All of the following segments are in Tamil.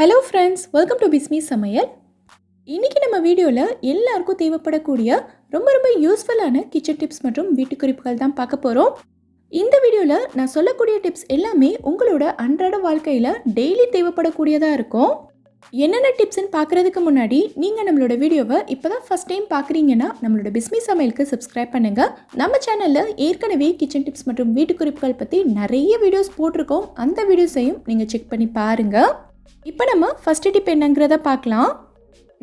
Hello friends, welcome to Bismi சமையல். இன்றைக்கி நம்ம வீடியோவில் எல்லாருக்கும் தேவைப்படக்கூடிய ரொம்ப யூஸ்ஃபுல்லான கிச்சன் டிப்ஸ் மற்றும் வீட்டு குறிப்புகள் தான் பார்க்க போகிறோம். இந்த வீடியோவில் நான் சொல்லக்கூடிய டிப்ஸ் எல்லாமே உங்களோட அன்றாட வாழ்க்கையில் டெய்லி தேவைப்படக்கூடியதாக இருக்கும். என்னென்ன டிப்ஸ்ன்னு பார்க்குறதுக்கு முன்னாடி நீங்கள் நம்மளோட வீடியோவை இப்போ தான் ஃபஸ்ட் டைம் பார்க்குறீங்கன்னா நம்மளோட பிஸ்மி சமையலுக்கு சப்ஸ்கிரைப் பண்ணுங்கள். நம்ம சேனலில் ஏற்கனவே கிச்சன் டிப்ஸ் மற்றும் வீட்டு குறிப்புகள் பற்றி நிறைய வீடியோஸ் போட்டிருக்கோம். அந்த வீடியோஸையும் நீங்கள் செக் பண்ணி பாருங்கள். இப்போ நம்ம ஃபஸ்ட்டு டிப் என்னங்கிறத பார்க்கலாம்.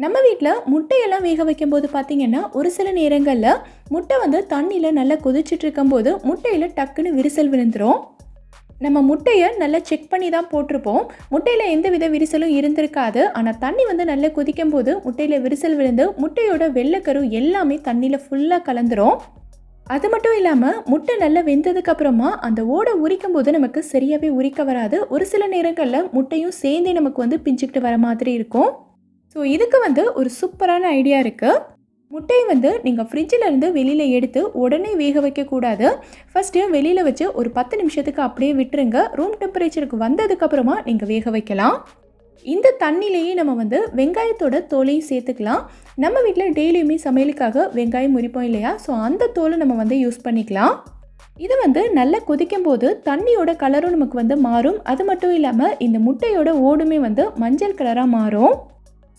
நம்ம வீட்டில் முட்டையெல்லாம் வேக வைக்கும்போது பார்த்திங்கன்னா ஒரு சில நேரங்களில் முட்டை தண்ணியில் நல்லா கொதிச்சுட்டு இருக்கும்போது முட்டையில் டக்குன்னு விரிசல் விழுந்துடும். நம்ம முட்டையை நல்லா செக் பண்ணி தான் போட்டிருப்போம். முட்டையில் எந்த வித விரிசலும் இருந்திருக்காது. ஆனால் தண்ணி நல்லா கொதிக்கும் போது முட்டையில் விரிசல் விழுந்து முட்டையோட வெள்ளைக்கரு எல்லாமே தண்ணியில் ஃபுல்லாக கலந்துரும். அது மட்டும் இல்லாமல் முட்டை நல்லா வெந்ததுக்கப்புறமா அந்த ஓடை உரிக்கும் போது நமக்கு சரியாகவே உரிக்க வராது. ஒரு சில நேரங்களில் முட்டையும் சேர்ந்தே நமக்கு பிஞ்சிக்கிட்டு வர மாதிரி இருக்கும். ஸோ இதுக்கு ஒரு சூப்பரான ஐடியா இருக்குது. முட்டையை நீங்கள் ஃப்ரிட்ஜில் இருந்து வெளியில் எடுத்து உடனே வேக வைக்கக்கூடாது. ஃபஸ்ட்டு வெளியில் வச்சு ஒரு 10 நிமிஷத்துக்கு அப்படியே விட்டுருங்க. ரூம் டெம்பரேச்சருக்கு வந்ததுக்கப்புறமா நீங்கள் வேக வைக்கலாம். இந்த தண்ணிலேயே நம்ம வெங்காயத்தோட தோலையும் சேர்த்துக்கலாம். நம்ம வீட்டில் டெய்லியுமே சமையலுக்காக வெங்காயம் உரிப்போம் இல்லையா? ஸோ அந்த தோலை நம்ம யூஸ் பண்ணிக்கலாம். இது நல்லா கொதிக்கும் போது தண்ணியோட கலரும் நமக்கு மாறும். அது மட்டும் இல்லாமல் இந்த முட்டையோட ஓடுமே மஞ்சள் கலராக மாறும்.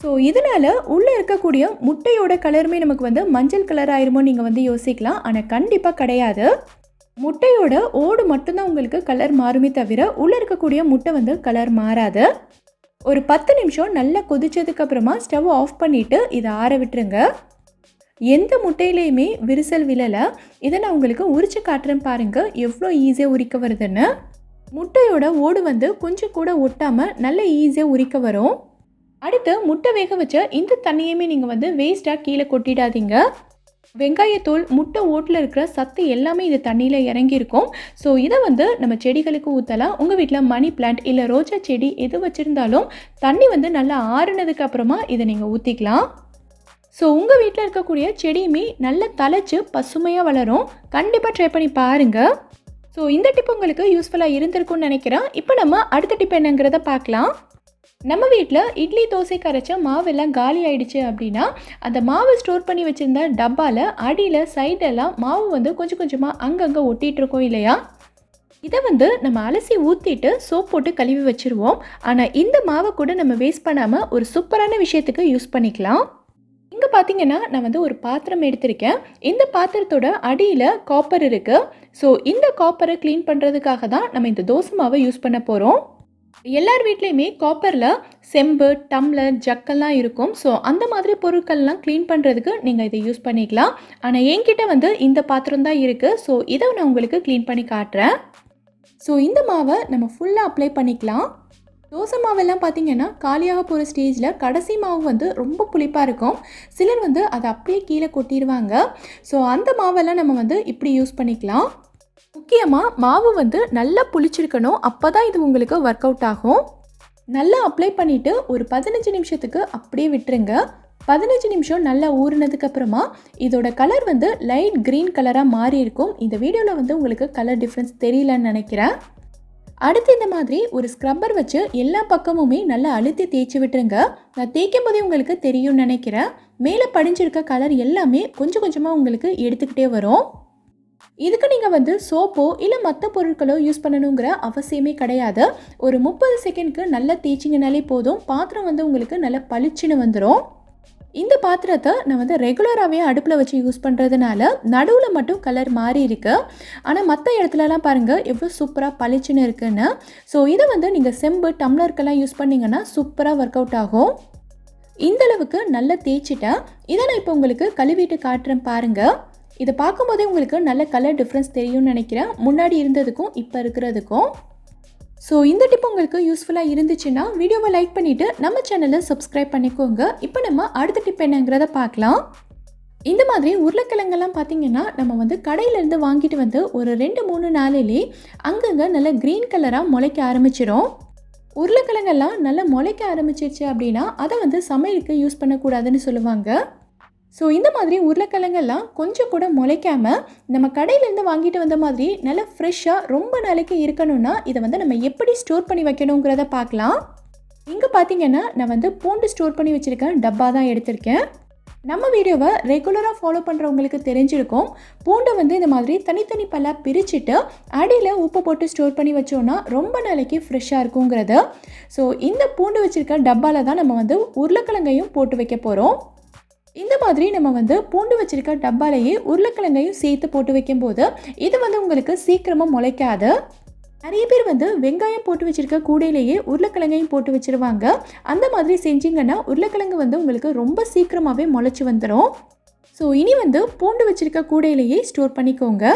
ஸோ இதனால் உள்ளே இருக்கக்கூடிய முட்டையோட கலருமே நமக்கு மஞ்சள் கலர் ஆயிருமோ நீங்கள் யோசிக்கலாம். ஆனால் கண்டிப்பாக கிடையாது. முட்டையோட ஓடு மட்டும்தான் உங்களுக்கு கலர் மாறுமே தவிர உள்ளே இருக்கக்கூடிய முட்டை கலர் மாறாது. ஒரு 10 நிமிஷம் நல்லா கொதிச்சதுக்கப்புறமா ஸ்டவ் ஆஃப் பண்ணிவிட்டு இதை ஆற விட்டுருங்க. எந்த முட்டையிலையுமே விரிசல் விழலை. இதை நான் உங்களுக்கு உரிச்சு காட்டுறேன் பாருங்கள் எவ்வளோ ஈஸியாக உரிக்க வருதுன்னு. முட்டையோட ஓடு கொஞ்சம் கூட ஒட்டாமல் நல்ல ஈஸியாக உரிக்க வரும். அடுத்து முட்டை வேக வச்ச இந்த தண்ணியுமே நீங்கள் வேஸ்ட்டாக கீழே கொட்டிடாதீங்க. வெங்காயத்தூள் முட்டை ஓட்டில் இருக்கிற சத்து எல்லாமே இது தண்ணியில் இறங்கியிருக்கும். ஸோ இதை நம்ம செடிகளுக்கு ஊற்றலாம். உங்கள் வீட்டில் மணி பிளான்ட் இல்லை ரோஜா செடி எது வச்சுருந்தாலும் தண்ணி நல்லா ஆறுனதுக்கு அப்புறமா இதை நீங்கள் ஊற்றிக்கலாம். ஸோ உங்கள் வீட்டில் இருக்கக்கூடிய செடியுமே நல்லா தழைச்சி பசுமையாக வளரும். கண்டிப்பாக ட்ரை பண்ணி பாருங்கள். ஸோ இந்த டிப் உங்களுக்கு யூஸ்ஃபுல்லாக இருந்திருக்கும்னு நினைக்கிறேன். இப்போ நம்ம அடுத்த டிப் என்னங்கிறத பார்க்கலாம். நம்ம வீட்டில் இட்லி தோசை கரைச்ச மாவெல்லாம் காலி ஆயிடுச்சு அப்படின்னா அந்த மாவை ஸ்டோர் பண்ணி வச்சுருந்த டப்பாவில் அடியில் சைடெல்லாம் மாவு கொஞ்சம் கொஞ்சமாக அங்கங்கே ஒட்டிகிட்டு இருக்கோம் இல்லையா? இதை நம்ம அலசி ஊற்றிட்டு சோப் போட்டு கழுவி வச்சுருவோம். ஆனால் இந்த மாவை கூட நம்ம வேஸ்ட் பண்ணாமல் ஒரு சூப்பரான விஷயத்துக்கு யூஸ் பண்ணிக்கலாம். இங்கே பார்த்தீங்கன்னா நான் ஒரு பாத்திரம் எடுத்திருக்கேன். இந்த பாத்திரத்தோட அடியில் காப்பர் இருக்குது. ஸோ இந்த காப்பரை க்ளீன் பண்ணுறதுக்காக தான் நம்ம இந்த தோசை மாவை யூஸ் பண்ண போகிறோம். எல்லார் வீட்லேயுமே காப்பரில் செம்பு, டம்ளர், ஜக்கெல்லாம் இருக்கும். ஸோ அந்த மாதிரி பொருட்கள்லாம் க்ளீன் பண்ணுறதுக்கு நீங்கள் இதை யூஸ் பண்ணிக்கலாம். ஆனால் என்கிட்ட இந்த பாத்திரம் தான் இருக்குது. ஸோ இதை நான் உங்களுக்கு க்ளீன் பண்ணி காட்டுறேன். ஸோ இந்த மாவை நம்ம ஃபுல்லாக அப்ளை பண்ணிக்கலாம். தோசை மாவெல்லாம் பார்த்திங்கன்னா காலியாக போகிற ஸ்டேஜில் கடைசி மாவு ரொம்ப புளிப்பாக இருக்கும். சிலர் அதை அப்படியே கீழே கொட்டிடுவாங்க. ஸோ அந்த மாவெல்லாம் நம்ம இப்படி யூஸ் பண்ணிக்கலாம். முக்கியமாக மாவு நல்லா புளிச்சிருக்கணும். அப்போ தான் இது உங்களுக்கு ஒர்க் அவுட் ஆகும். நல்லா அப்ளை பண்ணிவிட்டு ஒரு 15 நிமிஷத்துக்கு அப்படியே விட்டுருங்க. 15 நிமிஷம் நல்லா ஊறினதுக்கப்புறமா இதோட கலர் லைட் க்ரீன் கலராக மாறி இருக்கும். இந்த வீடியோவில் உங்களுக்கு கலர் டிஃப்ரென்ஸ் தெரியலன்னு நினைக்கிறேன். அடுத்து இந்த மாதிரி ஒரு ஸ்க்ரப்பர் வச்சு எல்லா பக்கமுமே நல்லா அழுத்தி தேய்ச்சி விட்டுருங்க. நான் தேய்க்கும் போதே உங்களுக்கு தெரியும்னு நினைக்கிறேன். மேலே படிஞ்சிருக்க கலர் எல்லாமே கொஞ்சம் கொஞ்சமாக உங்களுக்கு எடுத்துக்கிட்டே வரும். இதுக்கு நீங்கள் சோப்போ இல்லை மற்ற பொருட்களோ யூஸ் பண்ணணுங்கிற அவசியமே கிடையாது. ஒரு 30 செகண்ட்க்கு நல்லா தேய்ச்சிங்கனாலே போதும். பாத்திரம் உங்களுக்கு நல்லா பளிச்சுன்னு வந்துடும். இந்த பாத்திரத்தை நான் ரெகுலராகவே அடுப்பில் வச்சு யூஸ் பண்ணுறதுனால நடுவில் மட்டும் கலர் மாறி இருக்கு. ஆனால் மற்ற இடத்துலலாம் பாருங்கள் எவ்வளோ சூப்பராக பளிச்சுன்னு இருக்குன்னு. ஸோ இதை நீங்கள் செம்பு, டம்ளருக்கெல்லாம் யூஸ் பண்ணிங்கன்னா சூப்பராக ஒர்க் அவுட் ஆகும். இந்தளவுக்கு நல்லா தேய்ச்சிட்டேன். இதை நான் இப்போ உங்களுக்கு கழுவிட்டு காட்டுறேன் பாருங்கள். இதை பார்க்கும்போதே உங்களுக்கு நல்ல கலர் டிஃப்ரென்ஸ் தெரியும்னு நினைக்கிறேன், முன்னாடி இருந்ததுக்கும் இப்போ இருக்கிறதுக்கும். ஸோ இந்த டிப் உங்களுக்கு யூஸ்ஃபுல்லாக இருந்துச்சுன்னா வீடியோவை லைக் பண்ணிவிட்டு நம்ம சேனலை சப்ஸ்கிரைப் பண்ணிக்கோங்க. இப்போ நம்ம அடுத்த டிப் என்னங்கிறத பார்க்கலாம். இந்த மாதிரி உருளைக்கிழங்கெல்லாம் பார்த்திங்கன்னா நம்ம கடையிலேருந்து வாங்கிட்டு ஒரு 2-3 நாளிலே அங்கங்கே நல்ல க்ரீன் கலராக முளைக்க ஆரம்பிச்சிடும். உருளைக்கிழங்கெல்லாம் நல்லா முளைக்க ஆரம்பிச்சிருச்சு அப்படின்னா அதை சமையலுக்கு யூஸ் பண்ணக்கூடாதுன்னு சொல்லுவாங்க. ஸோ இந்த மாதிரி உருளைக்கிழங்கெல்லாம் கொஞ்சம் கூட முளைக்காமல் நம்ம கடையிலேருந்து வாங்கிட்டு வந்த மாதிரி நல்லா ஃப்ரெஷ்ஷாக ரொம்ப நாளைக்கு இருக்கணும்னா இதை நம்ம எப்படி ஸ்டோர் பண்ணி வைக்கணுங்கிறத பார்க்கலாம். இங்கே பார்த்தீங்கன்னா நான் வந்து பூண்டு ஸ்டோர் பண்ணி வச்சுருக்கேன் டப்பா தான் எடுத்திருக்கேன். நம்ம வீடியோவை ரெகுலராக ஃபாலோ பண்ணுறவங்களுக்கு தெரிஞ்சிருக்கும். பூண்டை வந்து இந்த மாதிரி தனித்தனி பல்லாக பிரிச்சுட்டு அடியில் உப்பு போட்டு ஸ்டோர் பண்ணி வச்சோன்னா ரொம்ப நாளைக்கு ஃப்ரெஷ்ஷாக இருக்குங்கிறது. ஸோ இந்த பூண்டு வச்சுருக்க டப்பாவில் தான் நம்ம வந்து உருளைக்கிழங்கையும் போட்டு வைக்க போகிறோம். இந்த மாதிரி நம்ம வந்து பூண்டு வச்சுருக்க டப்பாலேயே உருளைக்கிழங்கையும் சேர்த்து போட்டு வைக்கும்போது இது வந்து உங்களுக்கு சீக்கிரமாக முளைக்காது. நிறைய பேர் வந்து வெங்காயம் போட்டு வச்சுருக்க கூடையிலேயே உருளைக்கிழங்கையும் போட்டு வச்சுருவாங்க. அந்த மாதிரி செஞ்சிங்கன்னா உருளைக்கிழங்கு வந்து உங்களுக்கு ரொம்ப சீக்கிரமாகவே முளைச்சி வந்துடும். ஸோ இனி வந்து பூண்டு வச்சுருக்க கூடையிலேயே ஸ்டோர் பண்ணிக்கோங்க.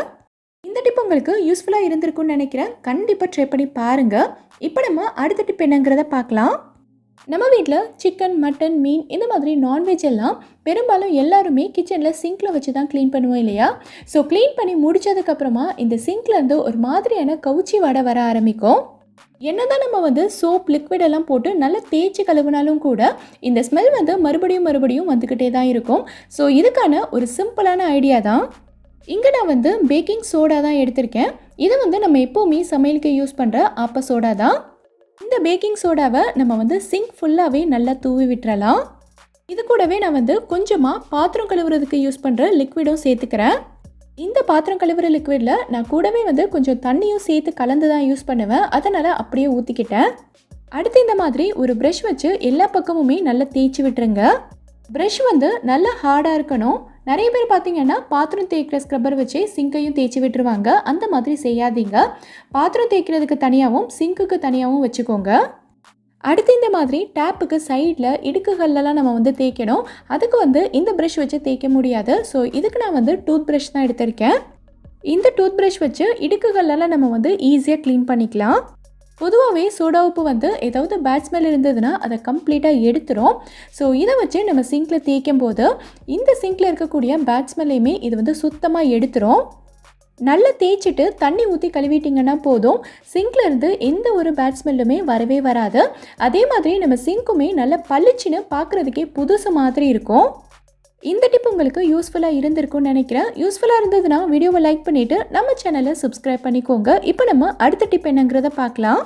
இந்த டிப் உங்களுக்கு யூஸ்ஃபுல்லாக இருந்திருக்குன்னு நினைக்கிறேன். கண்டிப்பாக ட்ரை பண்ணி பாருங்கள். இப்போ நம்ம அடுத்த டிப் என்னங்கிறத பார்க்கலாம். நம்ம வீட்டில் சிக்கன், மட்டன், மீன் இந்த மாதிரி நான்வெஜ் எல்லாம் பெரும்பாலும் எல்லாருமே கிச்சனில் சிங்கில் வச்சு தான் க்ளீன் பண்ணுவோம் இல்லையா? ஸோ க்ளீன் பண்ணி முடித்ததுக்கப்புறமா இந்த சிங்க்லேருந்து ஒரு மாதிரியான கவுச்சி வாடை வர ஆரம்பிக்கும். என்ன தான் நம்ம வந்து சோப், லிக்விட் எல்லாம் போட்டு நல்லா தேய்ச்சி கழுவினாலும் கூட இந்த ஸ்மெல் வந்து மறுபடியும் வந்துக்கிட்டே தான் இருக்கும். ஸோ இதுக்கான ஒரு சிம்பிளான ஐடியா தான். இங்கே நான் வந்து பேக்கிங் சோடா தான் எடுத்திருக்கேன். இது வந்து நம்ம எப்போவுமே சமையலுக்கு யூஸ் பண்ணுற ஆப்ப சோடா தான். இந்த பேக்கிங் சோடாவை நம்ம வந்து சிங்க் ஃபுல்லாகவே நல்லா தூவி விட்டுறலாம். இது கூடவே நான் வந்து கொஞ்சமாக பாத்திரம் கழுவுறதுக்கு யூஸ் பண்ணுற லிக்விடும் சேர்த்துக்கிறேன். இந்த பாத்திரம் கழுவுற லிக்விடில் நான் கூடவே வந்து கொஞ்சம் தண்ணியும் சேர்த்து கலந்து தான் யூஸ் பண்ணுவேன். அதனால் அப்படியே ஊற்றிக்கிட்டேன். அடுத்து இந்த மாதிரி ஒரு ப்ரஷ் வச்சு எல்லா பக்கமுமே நல்லா தேய்ச்சி விட்டுருங்க. ப்ரஷ் வந்து நல்லா ஹார்டாக இருக்கணும். நிறைய பேர் பார்த்தீங்கன்னா பாத்திரம் தேய்க்கிற ஸ்க்ரப்பர் வச்சு சிங்கையும் தேய்ச்சி விட்டுருவாங்க. அந்த மாதிரி செய்யாதீங்க. பாத்திரம் தேய்க்கிறதுக்கு தனியாகவும் சிங்க்குக்கு தனியாகவும் வச்சுக்கோங்க. அடுத்து இந்த மாதிரி டேப்புக்கு சைடில் இடுக்குகள்லாம் நம்ம வந்து தேய்க்கணும். அதுக்கு வந்து இந்த ப்ரஷ் வச்சு தேய்க்க முடியாது. ஸோ இதுக்கு நான் வந்து டூத் ப்ரஷ் தான் எடுத்திருக்கேன். இந்த டூத் ப்ரஷ் வச்சு இடுக்குகள்லாம் நம்ம வந்து ஈஸியாக க்ளீன் பண்ணிக்கலாம். பொதுவாகவே சோடா உப்பு வந்து ஏதாவது பேட் ஸ்மெல் இருந்ததுன்னா அதை கம்ப்ளீட்டாக எடுத்துரும். ஸோ இதை வச்சு நம்ம சிங்கில் தேய்க்கும் போது இந்த சிங்கில் இருக்கக்கூடிய பேட் ஸ்மெல்லையுமே இது வந்து சுத்தமாக எடுத்துரும். நல்லா தேய்ச்சிட்டு தண்ணி ஊற்றி கழுவிட்டிங்கன்னா போதும். சிங்கில் இருந்து எந்த ஒரு பேட் ஸ்மெல்லுமே வரவே வராது. அதே மாதிரி நம்ம சிங்க்குமே நல்லா பளிச்சுன்னு பார்க்குறதுக்கே புதுசு மாதிரி இருக்கும். இந்த டிப் உங்களுக்கு யூஸ்ஃபுல்லாக இருந்திருக்கும்னு நினைக்கிறேன். யூஸ்ஃபுல்லாக இருந்ததுன்னா வீடியோவை லைக் பண்ணிவிட்டு நம்ம சேனலை சப்ஸ்கிரைப் பண்ணிக்கோங்க. இப்போ நம்ம அடுத்த டிப் என்னங்கிறத பார்க்கலாம்.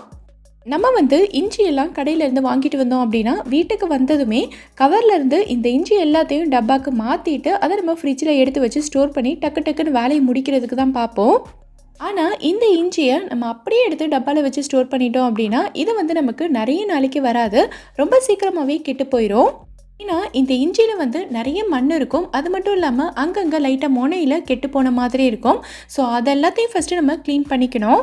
நம்ம வந்து இஞ்சி எல்லாம் கடையிலேருந்து வாங்கிட்டு வந்தோம் அப்படின்னா வீட்டுக்கு வந்ததுமே கவர்லேருந்து இந்த இஞ்சி எல்லாத்தையும் டப்பாக்கு மாற்றிட்டு அதை நம்ம ஃப்ரிட்ஜில் எடுத்து வச்சு ஸ்டோர் பண்ணி டக்குன்னு வேலையை முடிக்கிறதுக்கு தான் பார்ப்போம். ஆனால் இந்த இஞ்சியை நம்ம அப்படியே எடுத்து டப்பாவில் வச்சு ஸ்டோர் பண்ணிட்டோம் அப்படின்னா இது வந்து நமக்கு நிறைய நாளைக்கு வராது. ரொம்ப சீக்கிரமாகவே கெட்டு போயிடும். ஏன்னா இந்த இஞ்சியில் வந்து நிறைய மண் இருக்கும். அது மட்டும் இல்லாமல் அங்கங்கே லைட்டாக முனையில் கெட்டு போன மாதிரி இருக்கும். ஸோ அதெல்லாத்தையும் ஃபஸ்ட்டு நம்ம க்ளீன் பண்ணிக்கணும்.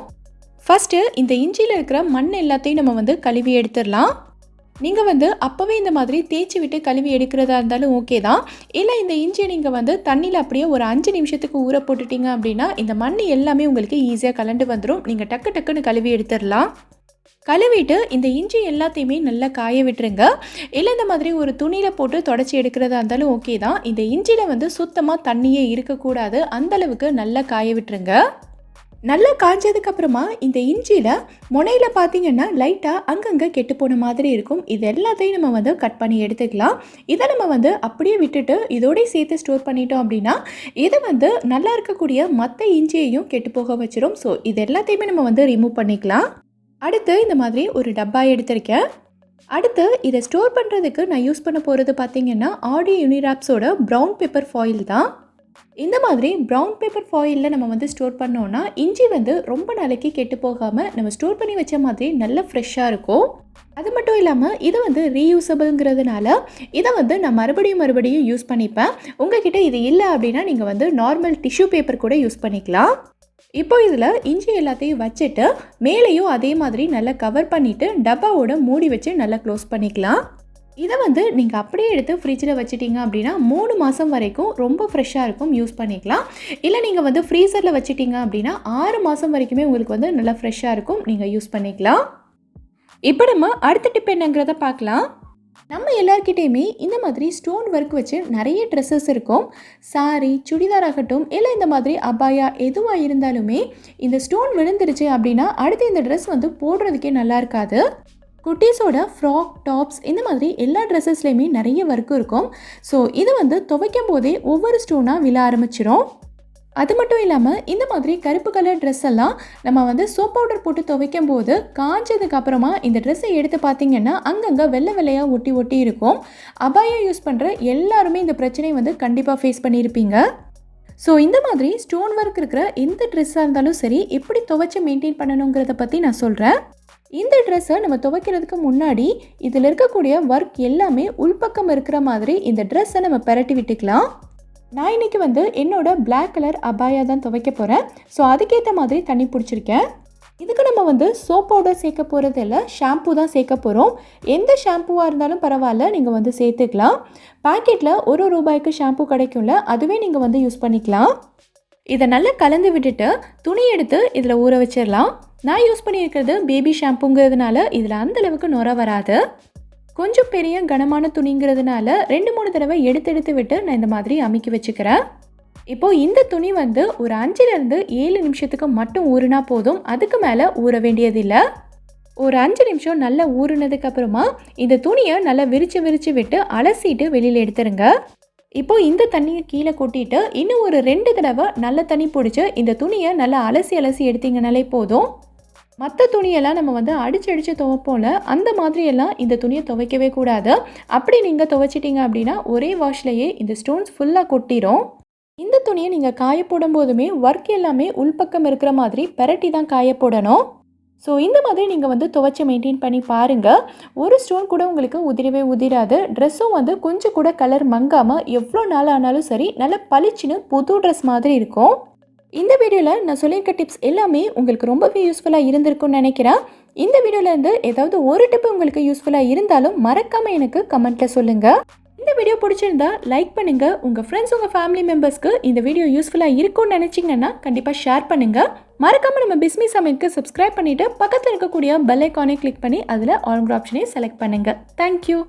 ஃபஸ்ட்டு இந்த இஞ்சியில் இருக்கிற மண் எல்லாத்தையும் நம்ம வந்து கழுவி எடுத்துடலாம். நீங்கள் வந்து அப்போவே இந்த மாதிரி தேய்ச்சி விட்டு கழுவி எடுக்கிறதா இருந்தாலும் ஓகே தான். இல்லை இந்த இஞ்சியை நீங்கள் வந்து தண்ணியில் அப்படியே ஒரு 5 நிமிஷத்துக்கு ஊற போட்டுட்டீங்க அப்படின்னா இந்த மண் எல்லாமே உங்களுக்கு ஈஸியாக கலண்டு வந்துடும். நீங்கள் டக்குன்னு கழுவி எடுத்துடலாம். கழுவிட்டு இந்த இஞ்சி எல்லாத்தையுமே நல்லா காய விட்டுருங்க. இல்லை இந்த மாதிரி ஒரு துணியில் போட்டு தொடச்சி எடுக்கிறதா இருந்தாலும் ஓகே தான். இந்த இஞ்சியில் வந்து சுத்தமாக தண்ணியே இருக்கக்கூடாது. அந்தளவுக்கு நல்லா காய விட்டுருங்க. நல்லா காய்ஞ்சதுக்கப்புறமா இந்த இஞ்சியில் முனையில் பார்த்தீங்கன்னா லைட்டாக அங்கங்கே கெட்டு போன மாதிரி இருக்கும். இது எல்லாத்தையும் நம்ம வந்து கட் பண்ணி எடுத்துக்கலாம். இதை நம்ம வந்து அப்படியே விட்டுட்டு இதோடய சேர்த்து ஸ்டோர் பண்ணிட்டோம் அப்படின்னா இதை வந்து நல்லா இருக்கக்கூடிய மற்ற இஞ்சியையும் கெட்டு போக வச்சிடும். ஸோ இது எல்லாத்தையுமே நம்ம வந்து ரிமூவ் பண்ணிக்கலாம். அடுத்து இந்த மாதிரி ஒரு டப்பா எடுத்திருக்கேன். அடுத்து இதை ஸ்டோர் பண்ணுறதுக்கு நான் யூஸ் பண்ண போகிறது பார்த்திங்கன்னா ஆடி யூனிராப்ஸோட ப்ரௌன் பேப்பர் ஃபாயில் தான். இந்த மாதிரி ப்ரௌன் பேப்பர் ஃபாயிலில் நம்ம வந்து ஸ்டோர் பண்ணோன்னா இஞ்சி வந்து ரொம்ப நாளைக்கு கெட்டு போகாமல் நம்ம ஸ்டோர் பண்ணி வச்ச மாதிரி நல்ல ஃப்ரெஷ்ஷாக இருக்கும். அது மட்டும் இல்லாமல் இது வந்து ரீயூசபிள்ங்கிறதுனால இதை வந்து நான் மறுபடியும் யூஸ் பண்ணிப்பேன். உங்ககிட்ட இது இல்லை அப்படின்னா நீங்கள் வந்து நார்மல் டிஷ்யூ பேப்பர் கூட யூஸ் பண்ணிக்கலாம். இப்போ இதில் இஞ்சி எல்லாத்தையும் வச்சுட்டு மேலேயும் அதே மாதிரி நல்லா கவர் பண்ணிவிட்டு டப்பாவோட மூடி வச்சு நல்லா க்ளோஸ் பண்ணிக்கலாம். இதை வந்து நீங்கள் அப்படியே எடுத்து ஃப்ரிட்ஜில் வச்சிட்டிங்க அப்படின்னா 3 மாதம் வரைக்கும் ரொம்ப ஃப்ரெஷ்ஷாக இருக்கும், யூஸ் பண்ணிக்கலாம். இல்லை நீங்கள் வந்து ஃப்ரீசரில் வச்சிட்டிங்க அப்படின்னா 6 மாதம் வரைக்குமே உங்களுக்கு வந்து நல்லா ஃப்ரெஷ்ஷாக இருக்கும், நீங்கள் யூஸ் பண்ணிக்கலாம். இப்போ நம்ம அடுத்த டிப் என்னங்கிறத பார்க்கலாம். நம்ம எல்லார்கிட்டையுமே இந்த மாதிரி ஸ்டோன் ஒர்க் வச்சு நிறைய ட்ரெஸ்ஸஸ் இருக்கும். சாரி, சுடிதார் ஆகட்டும், இல்லை இந்த மாதிரி அபாயா எதுவாக இருந்தாலுமே இந்த ஸ்டோன் விழுந்துருச்சு அப்படின்னா அடுத்து இந்த ட்ரெஸ் வந்து போடுறதுக்கே நல்லா இருக்காது. குட்டீஸோட ஃப்ராக், டாப்ஸ் இந்த மாதிரி எல்லா ட்ரெஸ்ஸஸ்லேயுமே நிறைய ஒர்க் இருக்கும். ஸோ இது வந்து துவைக்கும் போதே ஒவ்வொரு ஸ்டோனாக விழ ஆரம்பிச்சிடும். அது மட்டும் இல்லாமல் இந்த மாதிரி கருப்பு கலர் ட்ரெஸ் எல்லாம் நம்ம வந்து சோப் பவுடர் போட்டு துவைக்கும் போது காஞ்சதுக்கு அப்புறமா இந்த ட்ரெஸ்ஸை எடுத்து பார்த்தீங்கன்னா அங்கங்கே வெள்ளை வெள்ளையாக ஒட்டி ஒட்டி இருக்கும். அபாயா யூஸ் பண்ணுற எல்லாருமே இந்த பிரச்சனையை வந்து கண்டிப்பாக ஃபேஸ் பண்ணியிருப்பீங்க. ஸோ இந்த மாதிரி ஸ்டோன் ஒர்க் இருக்கிற எந்த ட்ரெஸ்ஸாக இருந்தாலும் சரி எப்படி துவைச்சி மெயின்டைன் பண்ணணுங்கிறத பற்றி நான் சொல்கிறேன். இந்த ட்ரெஸ்ஸை நம்ம துவைக்கிறதுக்கு முன்னாடி இதில் இருக்கக்கூடிய ஒர்க் எல்லாமே உள்பக்கம் இருக்கிற மாதிரி இந்த ட்ரெஸ்ஸை நம்ம பரட்டி விட்டுக்கலாம். நான் இன்றைக்கி வந்து என்னோட பிளாக் கலர் அபாயா தான் துவைக்க போகிறேன். ஸோ அதுக்கேற்ற மாதிரி தண்ணி பிடிச்சிருக்கேன். இதுக்கு நம்ம வந்து சோப் பவுடர் சேர்க்க போகிறது இல்லை, ஷாம்பூ தான் சேர்க்க போகிறோம். எந்த ஷாம்பூவாக இருந்தாலும் பரவாயில்ல, நீங்கள் வந்து சேர்த்துக்கலாம். பாக்கெட்டில் ₹1 ஷாம்பூ கிடைக்கும்ல, அதுவே நீங்கள் வந்து யூஸ் பண்ணிக்கலாம். இதை நல்லா கலந்து விட்டுட்டு துணி எடுத்து இதில் ஊற வச்சிடலாம். நான் யூஸ் பண்ணியிருக்கிறது பேபி ஷாம்புங்கிறதுனால இதில் அந்தளவுக்கு நுர வராது. கொஞ்சம் பெரிய கனமான துணிங்கிறதுனால 2-3 தடவை எடுத்து விட்டு நான் இந்த மாதிரி அமுக்கி வச்சுக்கிறேன். இப்போது இந்த துணி வந்து ஒரு 5லேருந்து 7 நிமிஷத்துக்கு மட்டும் ஊறினா போதும். அதுக்கு மேலே ஊற வேண்டியதில்லை. ஒரு 5 நிமிஷம் நல்லா ஊறினதுக்கப்புறமா இந்த துணியை நல்லா விரித்து விட்டு அலசிட்டு வெளியில் எடுத்துருங்க. இப்போது இந்த தண்ணியை கீழே கொட்டிட்டு இன்னும் ஒரு 2 தடவை நல்ல தண்ணி பிடிச்சி இந்த துணியை நல்லா அலசி எடுத்திங்கனாலே போதும். மற்ற துணியெல்லாம் நம்ம வந்து அடித்து துவைப்போம்ல, அந்த மாதிரியெல்லாம் இந்த துணியை துவைக்கவே கூடாது. அப்படி நீங்கள் துவைச்சிட்டிங்க அப்படின்னா ஒரே வாஷ்லேயே இந்த ஸ்டோன்ஸ் ஃபுல்லாக கொட்டிடும். இந்த துணியை நீங்கள் காய போடும் போதுமே ஒர்க் எல்லாமே உள்பக்கம் இருக்கிற மாதிரி பரட்டி தான் காய போடணும். ஸோ இந்த மாதிரி நீங்கள் வந்து துவைச்சி மெயின்டைன் பண்ணி பாருங்கள். ஒரு ஸ்டோன் கூட உங்களுக்கு உதிரவே உதிராது. ட்ரெஸ்ஸும் வந்து கொஞ்சம் கூட கலர் மங்காமல் எவ்வளோ நாள் ஆனாலும் சரி நல்லா பளிச்சுன்னு புது ட்ரெஸ் மாதிரி இருக்கும். இந்த வீடியோவில் நான் சொல்லியிருக்க டிப்ஸ் எல்லாமே உங்களுக்கு ரொம்பவே யூஸ்ஃபுல்லாக இருந்திருக்கும்னு நினைக்கிறேன். இந்த வீடியோலேருந்து ஏதாவது ஒரு டிப் உங்களுக்கு யூஸ்ஃபுல்லாக இருந்தாலும் மறக்காமல் எனக்கு கமெண்ட்டில் சொல்லுங்கள். இந்த வீடியோ பிடிச்சிருந்தா லைக் பண்ணுங்கள். உங்கள் ஃப்ரெண்ட்ஸ், உங்கள் ஃபேமிலி மெம்பர்ஸ்க்கு இந்த வீடியோ யூஸ்ஃபுல்லாக இருக்கும்னு நினச்சிங்கன்னா கண்டிப்பாக ஷேர் பண்ணுங்கள். மறக்காமல் நம்ம பிஸ்மி சமையலுக்கு சப்ஸ்கிரைப் பண்ணிவிட்டு பக்கத்தில் இருக்கக்கூடிய பெல் ஐக்கானை கிளிக் பண்ணி அதில் ஆல் ஆப்ஷனே செலக்ட் பண்ணுங்கள். தேங்க்யூ.